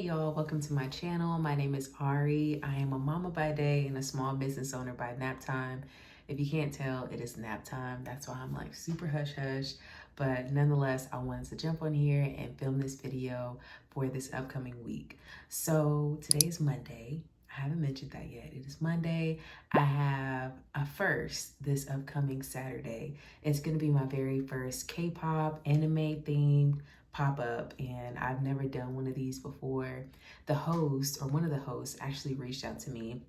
y'all, welcome to my channel. My name is Ari. I am a mama by day and a small business owner by nap time. If you can't tell, it is nap time. That's why I'm like super hush hush. But nonetheless, I wanted to jump on here and film this video for this upcoming week. So today is Monday. I haven't mentioned that yet. It is Monday. I have a first this upcoming Saturday. It's gonna be my very first K-pop anime themed pop-up, and I've never done one of these before. The host, or one of the hosts, actually reached out to me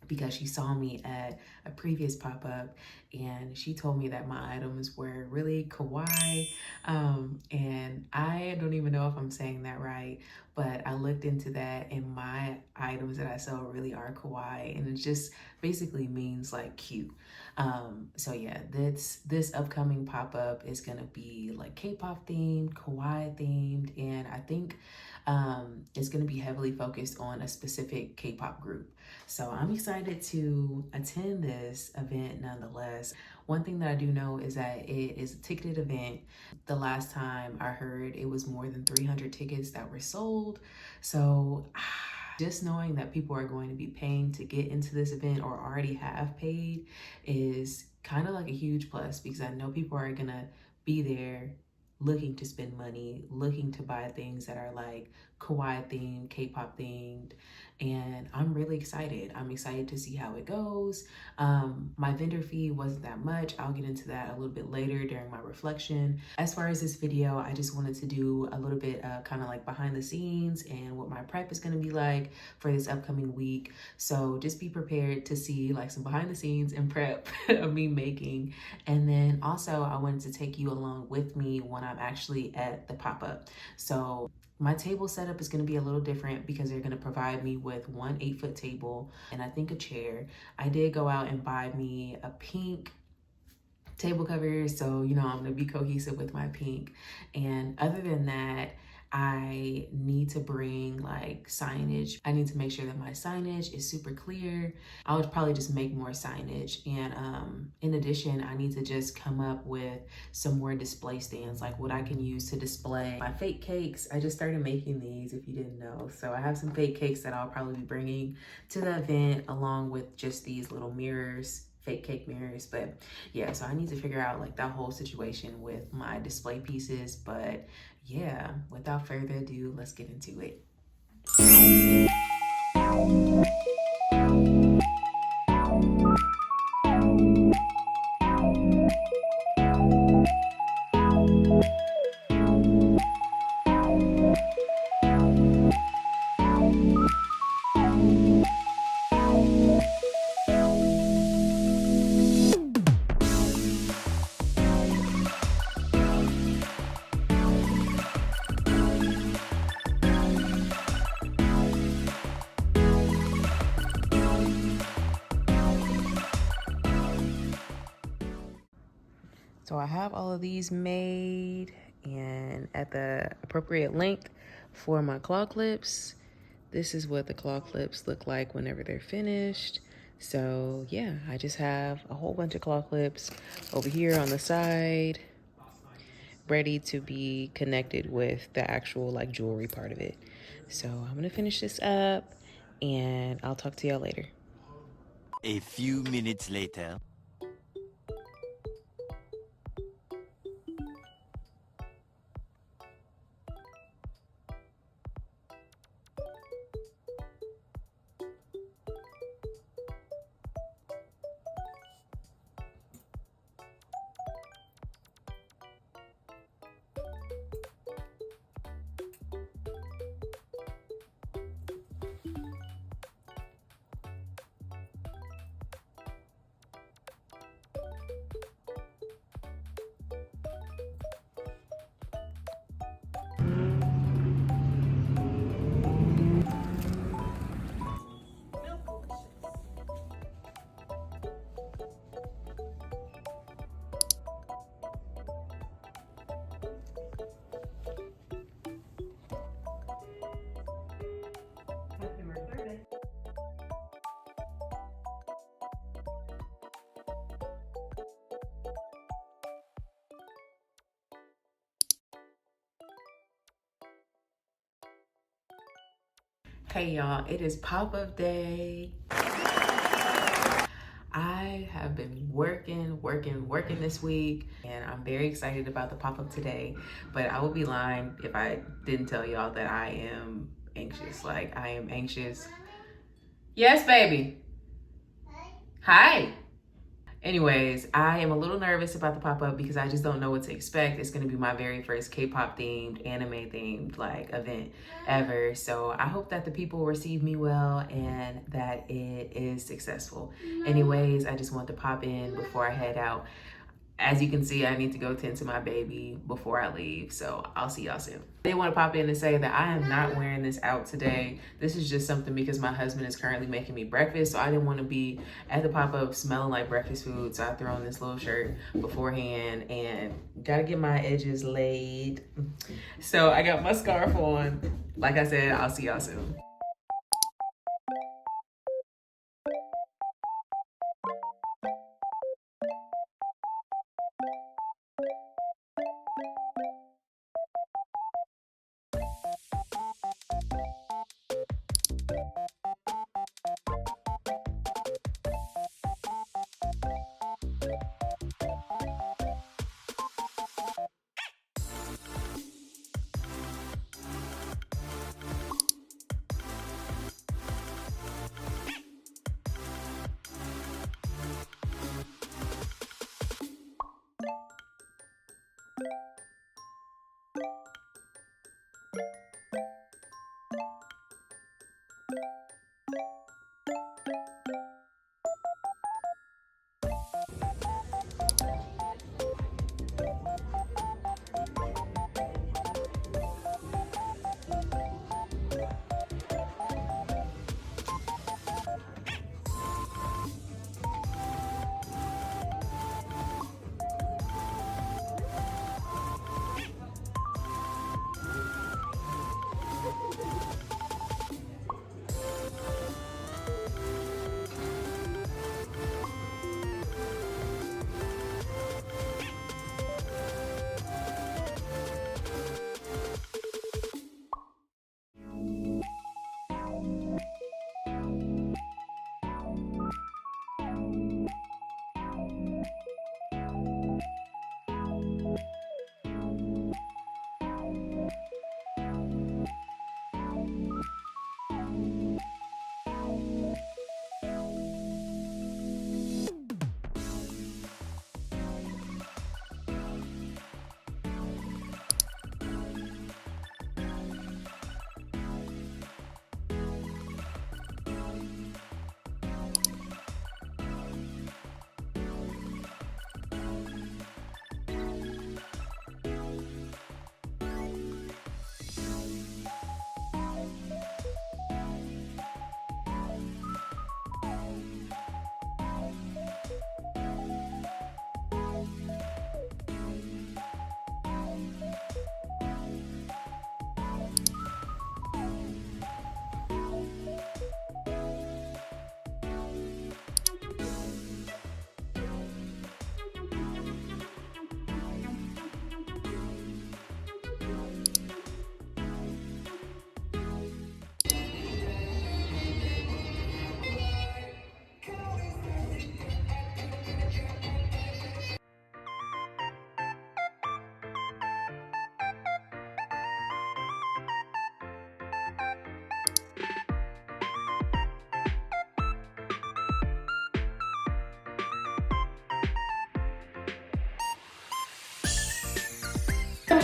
because she saw me at a previous pop-up, and she told me that my items were really kawaii, and I don't even know if I'm saying that right, but I looked into that, and my items that I sell really are kawaii, and it just basically means like cute. So yeah, this upcoming pop-up is gonna be like K-pop themed, kawaii themed, and I think it's gonna be heavily focused on a specific K-pop group. So I'm excited to attend this event nonetheless. One thing that I do know is that it is a ticketed event. The last time I heard, it was more than 300 tickets that were sold. So just knowing that people are going to be paying to get into this event or already have paid is kind of like a huge plus, because I know people are gonna be there looking to spend money, looking to buy things that are like kawaii themed, K-pop themed, and I'm really excited. I'm excited to see how it goes. My vendor fee wasn't that much. I'll get into that a little bit later during my reflection. As far as this video, I just wanted to do a little bit of kind of like behind the scenes and what my prep is going to be like for this upcoming week. So just be prepared to see like some behind the scenes and prep of me making. And then also I wanted to take you along with me when I'm actually at the pop-up. So my table setup is going to be a little different because they're going to provide me with one 8-foot table and I think a chair. I did go out and buy me a pink table cover, so you know I'm going to be cohesive with my pink. And other than that, I need to bring like signage. I need to make sure that my signage is super clear. I would probably just make more signage. And in addition, I need to just come up with some more display stands, like what I can use to display my fake cakes. I just started making these, if you didn't know. So I have some fake cakes that I'll probably be bringing to the event, along with just these little mirrors, fake cake mirrors. But yeah, so I need to figure out like that whole situation with my display pieces. But yeah, without further ado, let's get into it. So I have all of these made and at the appropriate length for my claw clips. This is what the claw clips look like whenever they're finished. So yeah, I just have a whole bunch of claw clips over here on the side, ready to be connected with the actual like jewelry part of it. So I'm gonna finish this up and I'll talk to y'all later. A few minutes later. Hey y'all, it is pop-up day. I have been working this week, and I'm very excited about the pop-up today, but I would be lying if I didn't tell y'all that I am anxious. Like, I am anxious. Yes, baby. Hi. Anyways, I am a little nervous about the pop-up because I just don't know what to expect. It's going to be my very first K-pop themed, anime themed like event ever. So I hope that the people receive me well and that it is successful. Anyways, I just want to pop in before I head out. As you can see, I need to go tend to my baby before I leave, so I'll see y'all soon. I did want to pop in and say that I am not wearing this out today. This is just something because my husband is currently making me breakfast, so I didn't want to be at the pop-up smelling like breakfast food, so I threw on this little shirt beforehand and gotta get my edges laid. So I got my scarf on. Like I said, I'll see y'all soon.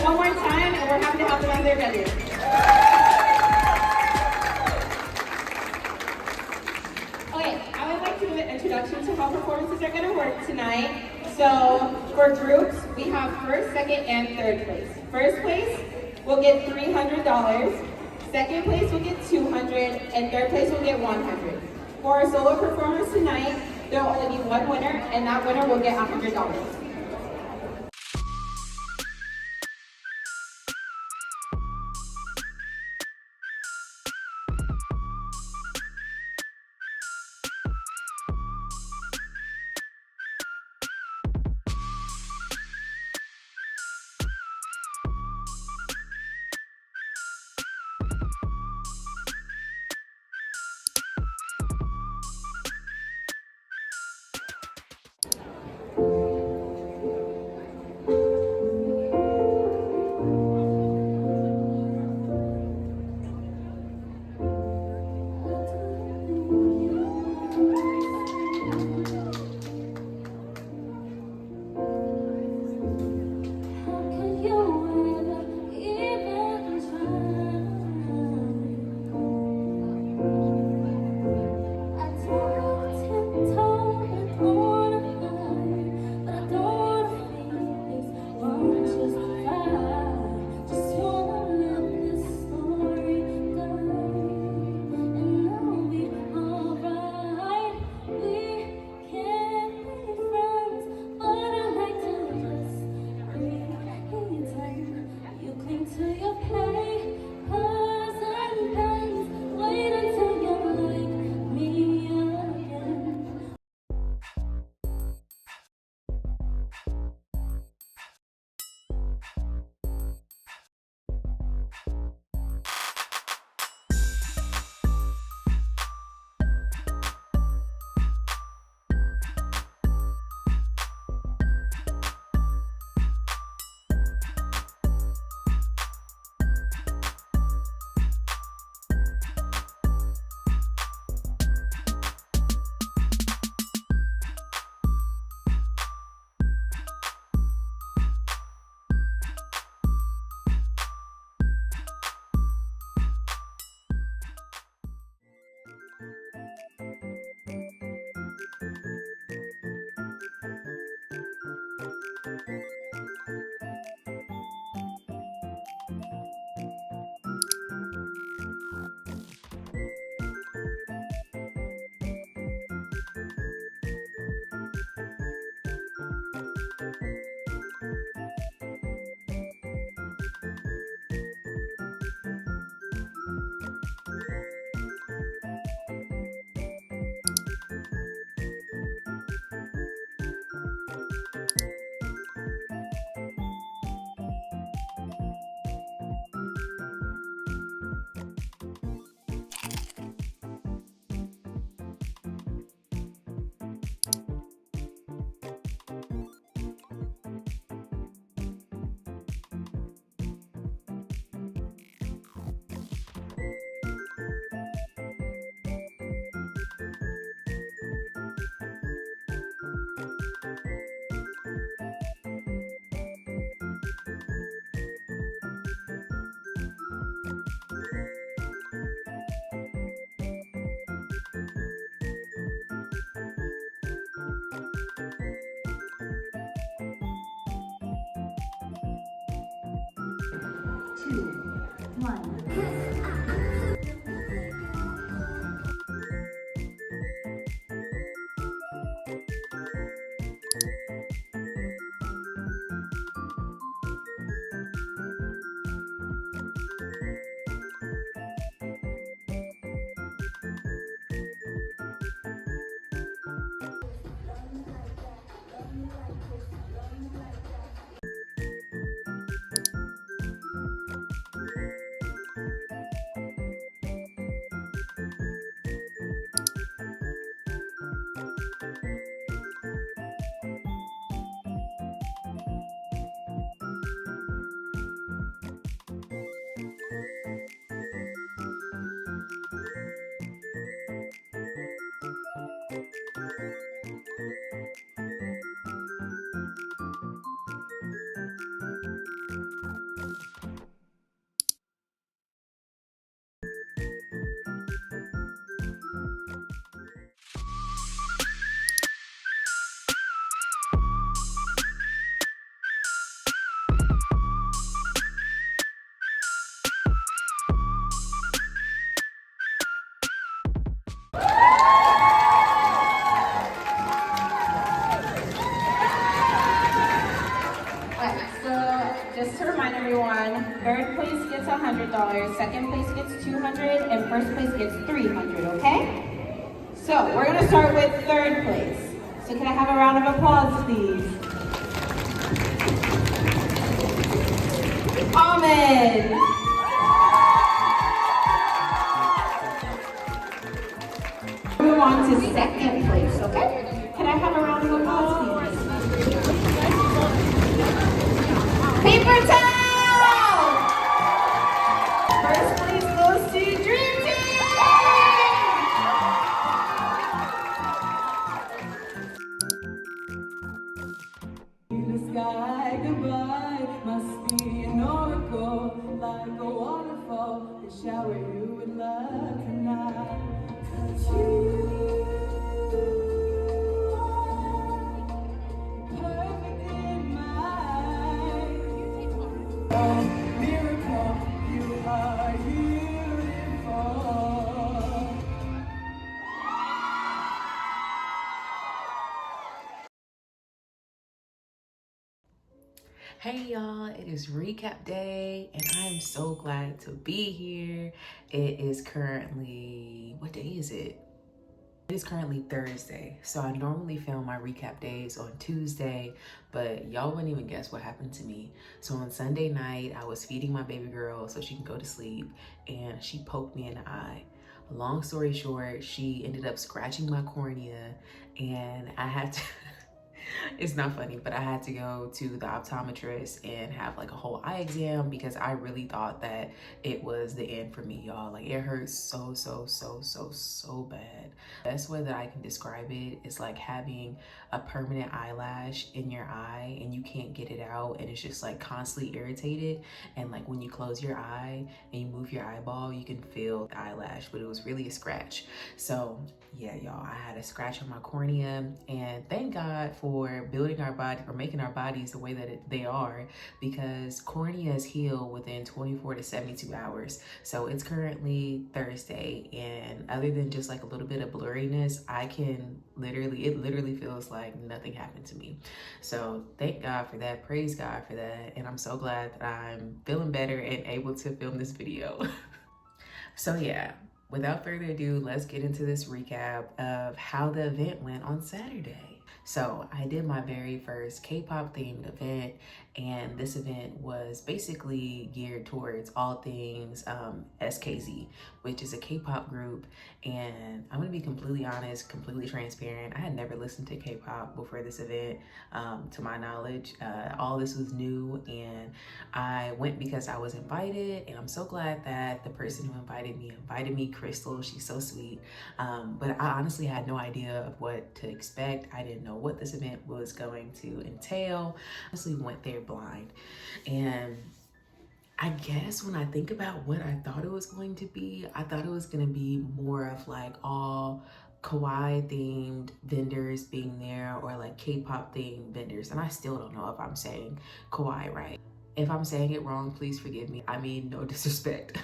One more time, and we're happy to have them on their venue. Okay, I would like to do an introduction to how performances are going to work tonight. So, for groups, we have first, second, and third place. First place will get $300. Second place will get $200, and third place will get $100. For our solo performers tonight, there will only be one winner, and that winner will get $100. 2, 1. Alright, so just to remind everyone, third place gets $100, second place gets $200, and first place gets $300, okay? So we're gonna start with third place. So can I have a round of applause, please? Ahmed! Move on to second place, okay? Can I have a round of applause, please? Paper towel! First place goes to Dream Team! The sky goodbye must be an oracle, like a waterfall that shower you with love tonight. 'Cause you are perfect in my miracle. You are beautiful. Hey y'all, it is recap day and I'm so glad to be here. It is currently, what day is it? It is currently Thursday, so I normally film my recap days on Tuesday, but y'all wouldn't even guess what happened to me. So on Sunday night, I was feeding my baby girl so she can go to sleep, and she poked me in the eye. Long story short, she ended up scratching my cornea, and I had to it's not funny, but I had to go to the optometrist and have like a whole eye exam because I really thought that it was the end for me, y'all. Like it hurts so bad. Best way that I can describe it is like having a permanent eyelash in your eye and you can't get it out, and it's just like constantly irritated, and like when you close your eye and you move your eyeball, you can feel the eyelash, but it was really a scratch. So yeah, y'all, I had a scratch on my cornea, and thank God for building our body or making our bodies the way that they are, because corneas heal within 24 to 72 hours. So it's currently Thursday, and other than just like a little bit of blurriness, it literally feels like nothing happened to me. So thank God for that, praise God for that, and I'm so glad that I'm feeling better and able to film this video. So yeah, without further ado, let's get into this recap of how the event went on Saturday. So I did my very first K-pop themed event, and this event was basically geared towards all things SKZ, which is a K-pop group. And I'm gonna be completely honest, completely transparent. I had never listened to K-pop before this event, to my knowledge. All this was new, and I went because I was invited, and I'm so glad that the person who invited me, Crystal. She's so sweet. But I honestly had no idea of what to expect. I didn't know what this event was going to entail. I honestly went there blind. And I guess when I think about what I thought it was going to be, I thought it was going to be more of like all kawaii themed vendors being there, or like K-pop themed vendors. And I still don't know if I'm saying kawaii right. If I'm saying it wrong, please forgive me. I mean, no disrespect.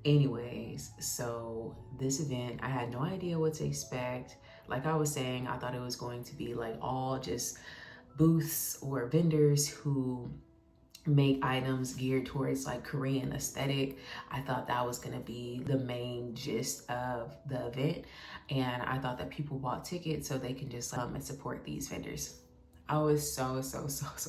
Anyways, so this event, I had no idea what to expect. Like I was saying, I thought it was going to be like all just booths or vendors who make items geared towards like Korean aesthetic. I thought that was gonna be the main gist of the event. And I thought that people bought tickets so they can just and support these vendors. I was so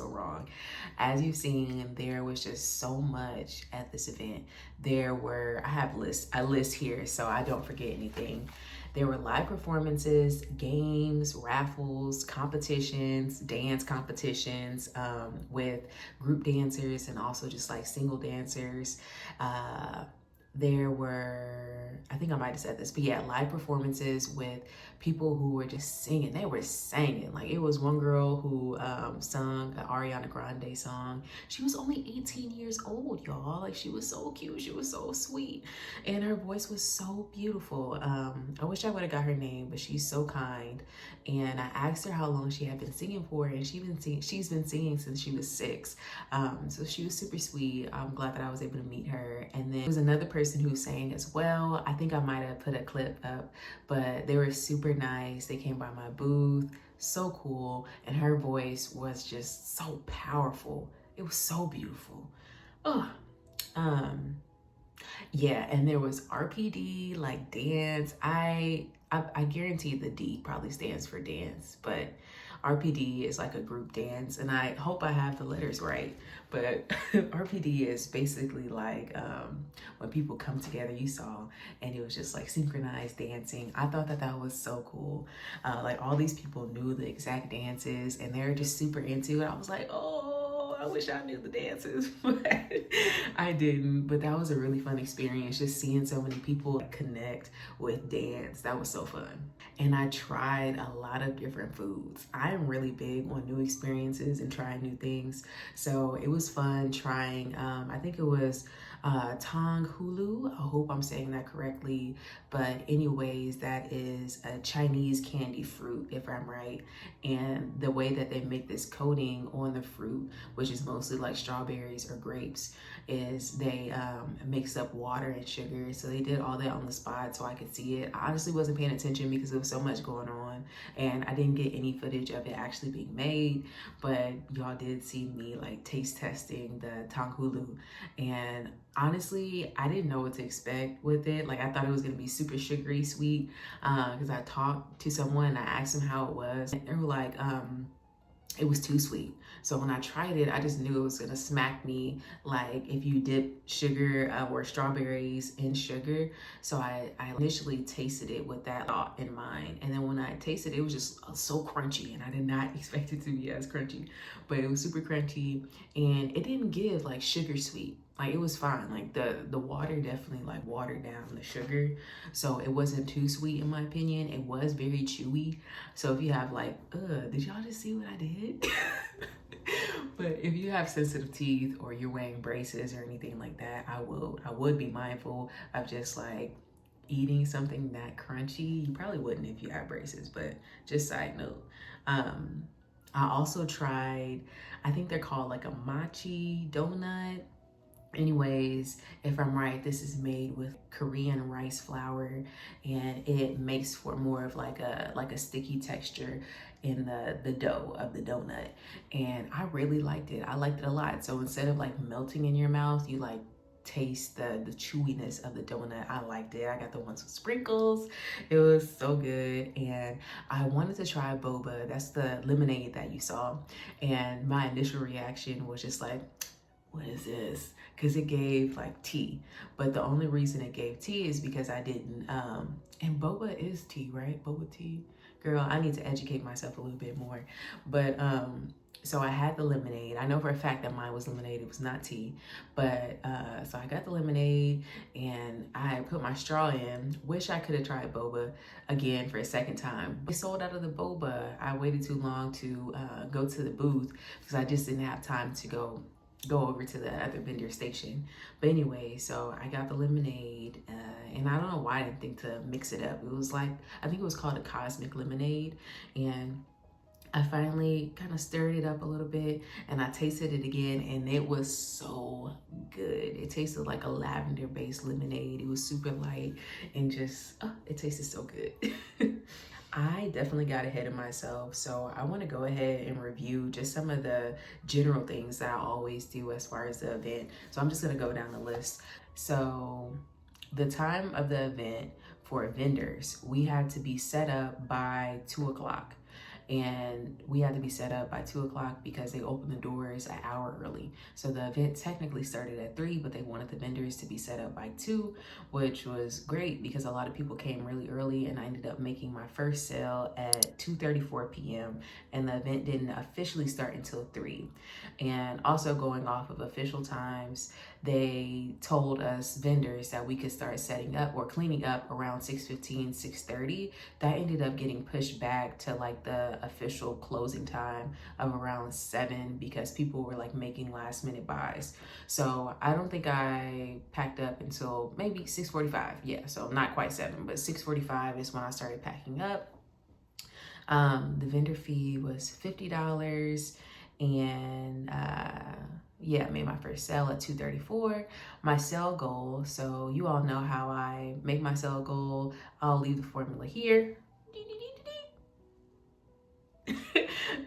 wrong. As you've seen, there was just so much at this event. I have a list here so I don't forget anything. There were live performances, games, raffles, competitions, dance competitions with group dancers and also just like single dancers. There were, I think I might have said this, but yeah, live performances with people who were just singing. They were singing. Like it was one girl who sung an Ariana Grande song. She was only 18 years old, y'all. Like she was so cute. She was so sweet. And her voice was so beautiful. I wish I would have got her name, but she's so kind. And I asked her how long she had been singing for, and she's been singing since she was 6. So she was super sweet. I'm glad that I was able to meet her. And then there was another person who sang as well. I think I might have put a clip up, but they were super nice. They came by my booth, so cool. And her voice was just so powerful. It was so beautiful. Oh, yeah, and there was RPD, like dance. I guarantee the D probably stands for dance, but RPD is like a group dance, and I hope I have the letters right. But RPD is basically like when people come together, you saw, and it was just like synchronized dancing. I thought that that was so cool. Like all these people knew the exact dances, and they're just super into it. I was like, oh, I wish I knew the dances, but I didn't. But that was a really fun experience, just seeing so many people connect with dance. That was so fun. And I tried a lot of different foods. I am really big on new experiences and trying new things. So it was fun trying, I think it was Tong Hulu. I hope I'm saying that correctly. But anyways, that is a Chinese candy fruit, if I'm right. And the way that they make this coating on the fruit, which is mostly like strawberries or grapes, is they mix up water and sugar. So they did all that on the spot so I could see it. I honestly wasn't paying attention because there was so much going on, and I didn't get any footage of it actually being made, but y'all did see me like taste testing the Tanghulu. And honestly, I didn't know what to expect with it. Like I thought it was gonna be super sugary sweet because I talked to someone and I asked them how it was, and they were like, it was too sweet. So when I tried it, I just knew it was gonna smack me like if you dip sugar or strawberries in sugar. So I initially tasted it with that thought in mind. And then when I tasted it, it was just so crunchy, and I did not expect it to be as crunchy, but it was super crunchy, and it didn't give like sugar sweet. Like it was fine. Like the water definitely like watered down the sugar. So it wasn't too sweet in my opinion. It was very chewy. So if you have like, did y'all just see what I did? But if you have sensitive teeth or you're wearing braces or anything like that, I would be mindful of just like eating something that crunchy. You probably wouldn't if you have braces, but just side note. I also tried, I think they're called like a mochi donut. Anyways, if I'm right, this is made with Korean rice flour, and it makes for more of like a sticky texture in the dough of the donut. And I really liked it. I liked it a lot. So instead of like melting in your mouth, you like taste the chewiness of the donut. I liked it. I got the ones with sprinkles. It was so good. And I wanted to try boba. That's the lemonade that you saw. And my initial reaction was just like, what is this? Because it gave like tea, but the only reason it gave tea is because I didn't, and boba is tea, right? Boba tea. Girl, I need to educate myself a little bit more. But so I had the lemonade. I know for a fact that mine was lemonade. It was not tea. But so I got the lemonade and I put my straw in. Wish I could have tried boba again for a second time. We sold out of the boba. I waited too long to go to the booth because I just didn't have time to go over to the other vendor station. But anyway, so I got the lemonade and I don't know why I didn't think to mix it up. It was like, I think it was called a cosmic lemonade, and I finally kind of stirred it up a little bit and I tasted it again, and it was so good. It tasted like a lavender based lemonade. It was super light and just, it tasted so good. I definitely got ahead of myself, so I want to go ahead and review just some of the general things that I always do as far as the event. So I'm just going to go down the list. So the time of the event for vendors, we had to be set up by 2 o'clock. And we had to be set up by 2 o'clock because they opened the doors an hour early. So the event technically started at 3, but they wanted the vendors to be set up by 2, which was great because a lot of people came really early, and I ended up making my first sale at 2:34 p.m. and the event didn't officially start until 3. And also, going off of official times, they told us vendors that we could start setting up or cleaning up around 6:15, 6:30. That ended up getting pushed back to like the official closing time of around 7 because people were like making last minute buys. So I don't think I packed up until maybe 6:45. Yeah, so not quite 7, but 6:45 is when I started packing up. The vendor fee was $50, and yeah, I made my first sale at 2:34. My sale goal, so you all know how I make my sale goal. I'll leave the formula here.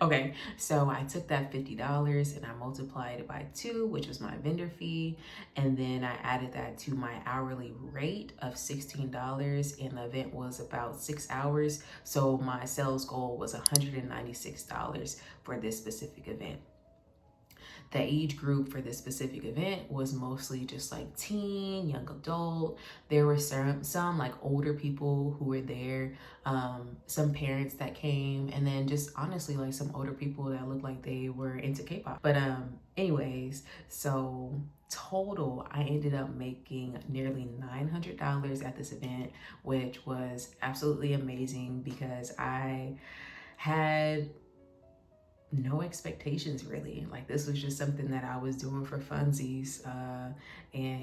Okay, so I took that $50 and I multiplied it by 2, which was my vendor fee, and then I added that to my hourly rate of $16, and the event was about 6 hours, so my sales goal was $196 for this specific event. The age group for this specific event was mostly just like teen, young adult. There were some like older people who were there, some parents that came, and then just honestly like some older people that looked like they were into K-pop. But anyways, so total, I ended up making nearly $900 at this event, which was absolutely amazing because I had no expectations really. Like, this was just something that I was doing for funsies, and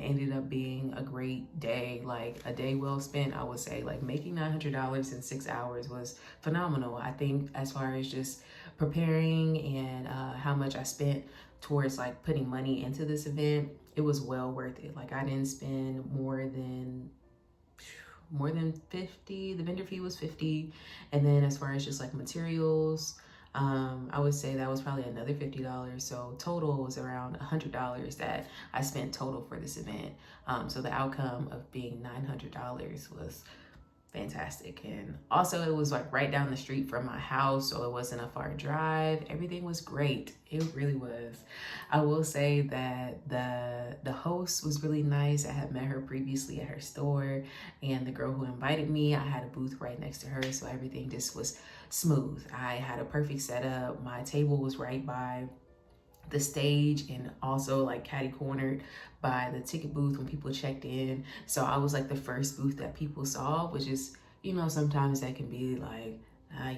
ended up being a great day, like a day well spent, I would say. Like, making $900 in 6 hours was phenomenal. I think as far as just preparing and how much I spent towards like putting money into this event, it was well worth it. Like, I didn't spend more than 50. The vendor fee was 50, and then as far as just like materials, I would say that was probably another $50. So total was around $100 that I spent total for this event. So the outcome of being $900 was fantastic. And also, it was like right down the street from my house, so it wasn't a far drive. Everything was great. It really was. I will say that the host was really nice. I had met her previously at her store, and the girl who invited me, I had a booth right next to her, so everything just was smooth. I had a perfect setup. My table was right by the stage and also like catty cornered by the ticket booth when people checked in. So I was like the first booth that people saw, which is, you know, sometimes that can be like,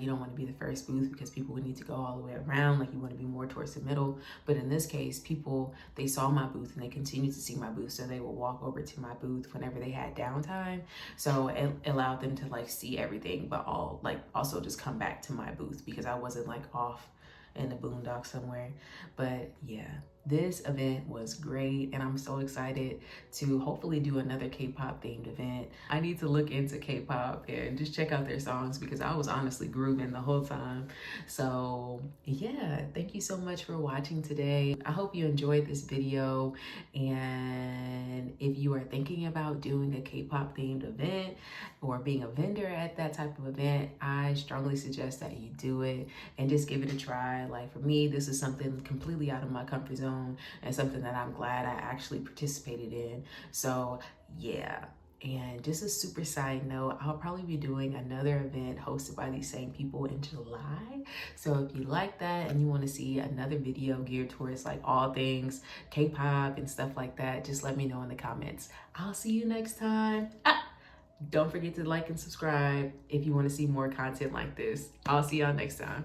you don't want to be the first booth because people would need to go all the way around. Like, you want to be more towards the middle. But in this case, people, they saw my booth and they continued to see my booth. So they would walk over to my booth whenever they had downtime. So it allowed them to like see everything, but also just come back to my booth because I wasn't like off in the boondocks somewhere. But yeah, this event was great, and I'm so excited to hopefully do another K-pop themed event. I need to look into K-pop and just check out their songs because I was honestly grooving the whole time. So yeah, thank you so much for watching today. I hope you enjoyed this video, and if you are thinking about doing a K-pop themed event or being a vendor at that type of event, I strongly suggest that you do it and just give it a try. Like, for me, this is something completely out of my comfort zone and something that I'm glad I actually participated in. So yeah. And just a super side note, I'll probably be doing another event hosted by these same people in July. So if you like that and you want to see another video geared towards like all things K-pop and stuff like that, just let me know in the comments. I'll see you next time. Don't forget to like and subscribe if you want to see more content like this. I'll see y'all next time.